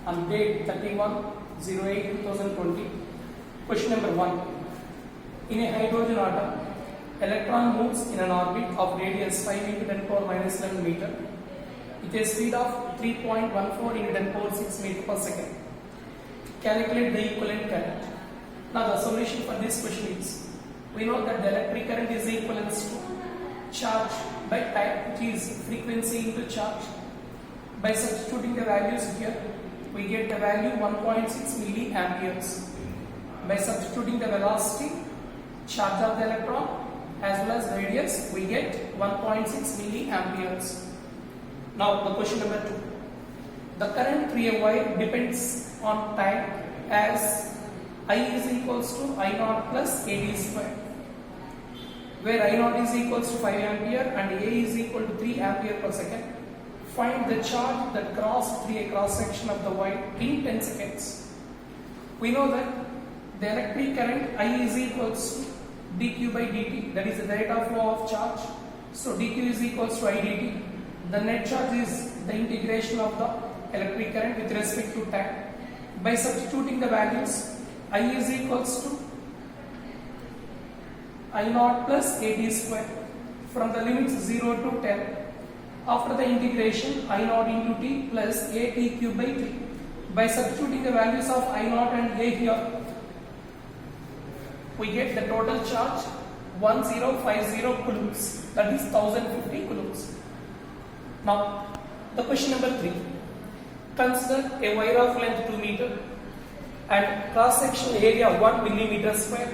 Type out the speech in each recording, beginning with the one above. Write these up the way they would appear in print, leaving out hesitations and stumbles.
on date 31/08/2020. Question number 1. In a hydrogen atom, electron moves in an orbit of radius 5 × 10⁻11 meter with a speed of 3.14 × 10⁶ meter per second. Calculate the equivalent current. Now the solution for this question is, we know that the electric current is equivalent to charge by time, which is frequency into charge. By substituting the values here, we get the value 1.6 milliamperes. By substituting the velocity, charge of the electron as well as radius, we get 1.6 milliamperes. Now the question number 2. The current through a wire depends on time as I is equals to I naught plus AD square, where I naught is equals to 5 ampere and A is equal to 3 ampere per second. Find the charge that crossed through a cross section of the wire in 10 seconds. We know that the electric current I is equals to dq by dt, that is the rate of flow of charge. So dq is equals to I dt. The net charge is the integration of the electric current with respect to time. By substituting the values, I is equals to I naught plus AD square from the limits 0 to 10. After the integration, I naught into t plus ATQ by t. By substituting the values of I naught and A here, we get the total charge 1050 coulombs, that is 1050 coulombs. Now, the question number 3. Consider a wire of length 2 meter and cross-sectional area 1 millimeter square,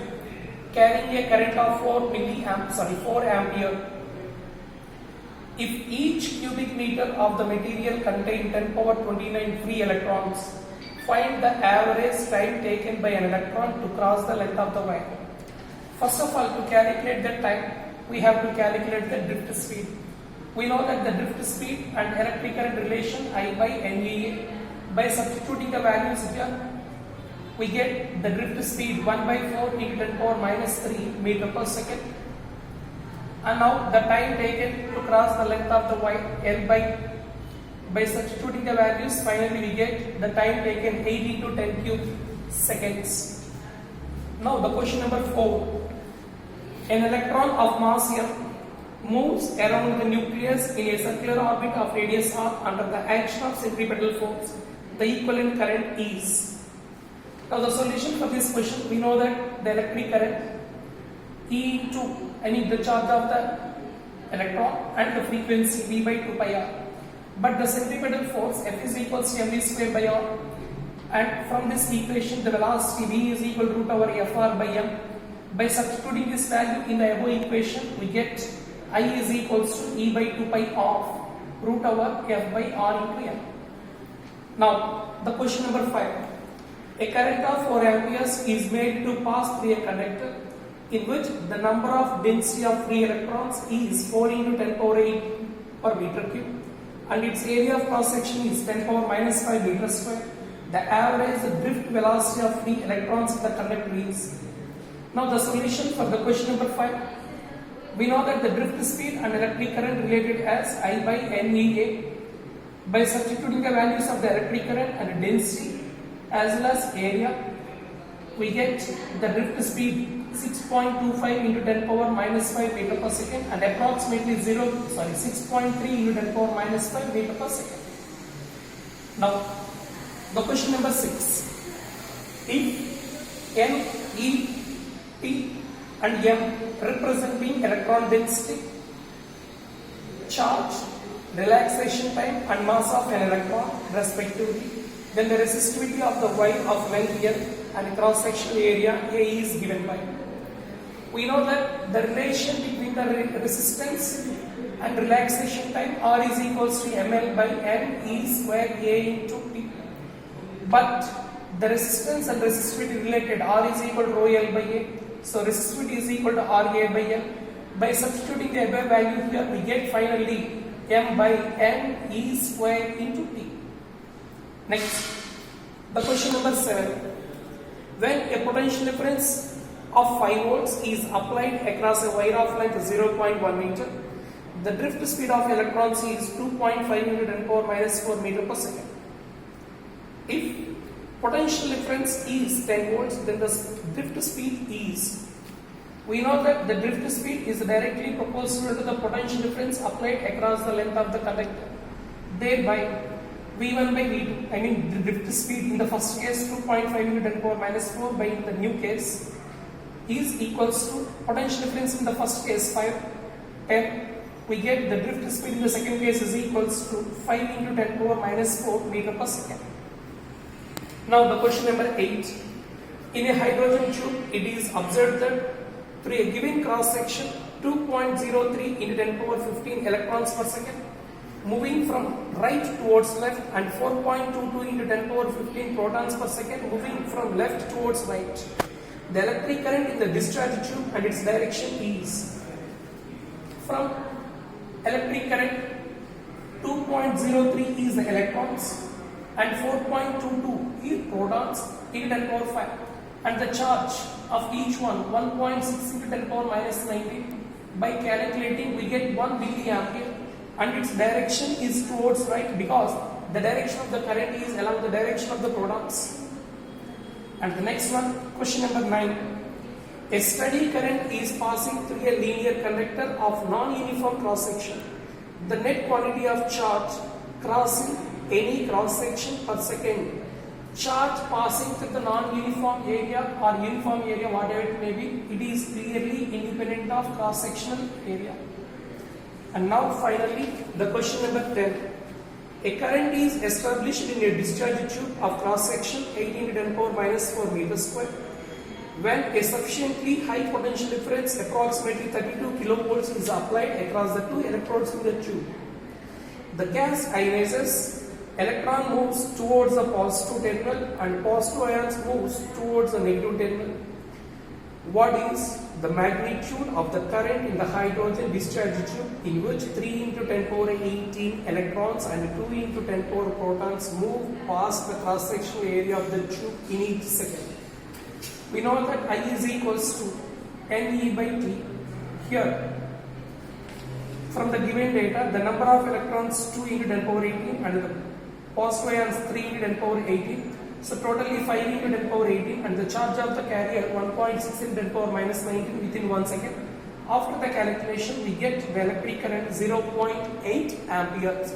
carrying a current of 4 ampere. If each cubic meter of the material contains 10⁻29 free electrons, find the average time taken by an electron to cross the length of the wire. First of all, to calculate the time, we have to calculate the drift speed. We know that the drift speed and electric current relation I by NEA. By substituting the values here, we get the drift speed 1/4 × 10⁻³ meter per second. And now the time taken to cross the length of the wire L by substituting the values, finally we get the time taken 8 × 10³ seconds. Now the question number 4. An electron of mass m moves around the nucleus in a circular orbit of radius r under the action of centripetal force. The equivalent current is. Now the solution for this question, we know that the electric current E into the charge of the electron and the frequency V by 2 pi r. But the centripetal force F is equals to mv square by r, and from this equation the velocity V is equal to √fr by m. By substituting this value in the above equation, we get I is equals to E by 2 pi of √f by r into m. Now the question number 5. A current of 4 amperes is made to pass through a conductor in which the number of density of free electrons is 4 × 10⁸ per meter cube and its area of cross section is 10⁻⁻5 meter square. The average drift velocity of free electrons in the conductor is. Now the solution for the question number 5. We know that the drift speed and electric current related as I by NEA. By substituting the values of the electric current and density as well as area, we get the drift speed 6.25 × 10⁻⁻5 meter per second and approximately 6.3 × 10⁻⁻5 meter per second. Now the question number 6. If n, E, T and m representing electron density, charge, relaxation time and mass of an electron respectively, then the resistivity of the wire of length L and cross-sectional area A is given by. We know that the relation between the resistance and relaxation time R is equals to ml by n E square A into T. But the resistance and resistivity related R is equal to ρL by A. So resistivity is equal to RA by L. By substituting the above value here, we get finally m by n E square into T. Next, the question number 7. When a potential difference of 5 volts is applied across a wire of length 0.1 meter, the drift speed of electrons is 2.5 × 10⁻⁴ meter per second. If potential difference is 10 volts, then the drift speed is, we know that the drift speed is directly proportional to the potential difference applied across the length of the conductor. Thereby, V1 by V2, I mean the drift speed in the first case 2.5 into 10 power minus 4 by the new case is equals to potential difference in the first case 5, 10. We get the drift speed in the second case is equals to 5 into 10 power minus 4 meter per second. Now the question number 8. In a hydrogen tube, it is observed that through a given cross section 2.03 into 10 power 15 electrons per second moving from right towards left and 4.22 into 10 power 15 protons per second moving from left towards right. The electric current in the discharge tube and its direction is, from electric current 2.03 is the electrons and 4.22 is protons into 10 power 5, and the charge of each one 1.6 into 10 power minus 19. By calculating we get 1 milliampere and its direction is towards right because the direction of the current is along the direction of the protons. And the next one, question number 9. A steady current is passing through a linear conductor of non-uniform cross section. The net quantity of charge crossing any cross section per second. Charge passing through the non-uniform area or uniform area, whatever it may be, it is clearly independent of cross-sectional area. And now finally, the question number 10. A current is established in a discharge tube of cross-section 18 to 10 power minus 4 meters square when a sufficiently high potential difference, approximately 32 kilovolts, is applied across the two electrodes in the tube. The gas ionizes, electron moves towards the positive terminal and positive ions moves towards the negative terminal. What is the magnitude of the current in the hydrogen discharge tube in which 3 into 10 power 18 electrons and 2 into 10 power protons move past the cross-sectional area of the tube in each second? We know that I is equals to NE by T. Here, from the given data, the number of electrons 2 into 10 power 18 and the positive ions 3 into 10 power 18. So totally 5 into 10 power 18 and the charge of the carrier 1.6 into 10 power minus 19 within 1 second. After the calculation, we get the electric current 0.8 amperes.